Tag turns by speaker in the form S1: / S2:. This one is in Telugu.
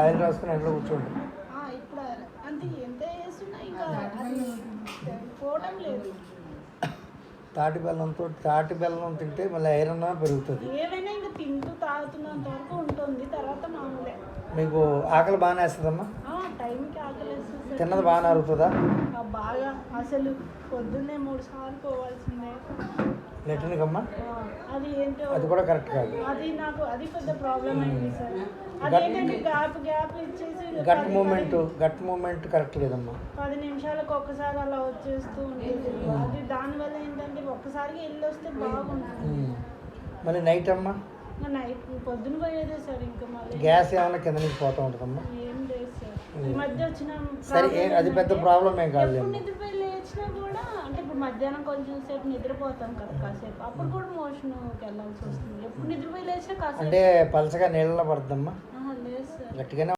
S1: ఆయిల్ రాసుకుని ఎండలో కూర్చోండి.
S2: ఇప్పుడు అంటే ఎంత చేస్తున్నా ఇంకా అది పోవడం లేదు.
S1: తాటి బెల్లం తింటే మళ్ళీ ఐరన్ పెరుగుతుంది.
S2: ఏవైనా ఇంకా తింటూ తాగుతున్నంత వరకు ఉంటుంది, తర్వాత మామూలే.
S1: మీకు ఆకలి బాగానే వేస్తుందమ్మా?
S2: టైంకి ఆకలి వేస్తుంది.
S1: తిన్నది బాగానే అరుగుతుందా?
S2: బాగా అసలు పొద్దున్నే 3 సార్లు పోవాల్సిందే
S1: లెటర్కి అమ్మా.
S2: అది ఏంటో
S1: అది కూడా కరెక్ట్ కాదు.
S2: అది నాకు అది పెద్ద ప్రాబ్లం అయింది సార్. అదేంటంటే గ్యాప్ ఇచ్చేసి
S1: గట్ మూమెంట్ కరెక్ట్ లేదమ్మా. 10
S2: నిమిషాలకు ఒక్కసారి అలా వచ్చేస్తూ ఉంటుంది. అది దానివల్ల ఏంటంటే ఒక్కసారికి వెళ్ళి వస్తే బాగుంటుంది.
S1: మళ్ళీ నైట్ అమ్మా?
S2: నైట్ పొద్దున పోయేదే సార్. ఇంకా మళ్ళీ
S1: గ్యాస్ ఏమైనా కింద నుంచి పోతూ ఉంటుందమ్మా?
S2: ఏం లేదు సార్. ఈ మధ్య వచ్చిన
S1: సరే, అది పెద్ద ప్రాబ్లం ఏం కాదు.
S2: నిద్రపోయి లేచినా కూడా అంటే ఇప్పుడు మధ్యాహ్నం కొంచెం సేపు నిద్రపోతాం కదా కాసేపు, అప్పుడు కూడా మోషన్కి వెళ్ళాల్సి వస్తుంది. ఎప్పుడు నిద్రపోయి లేచినా కాసేపు.
S1: అంటే పలసగా నీళ్ళలో పడుతుందమ్మా?
S2: లేదు సార్,
S1: గట్టిగానే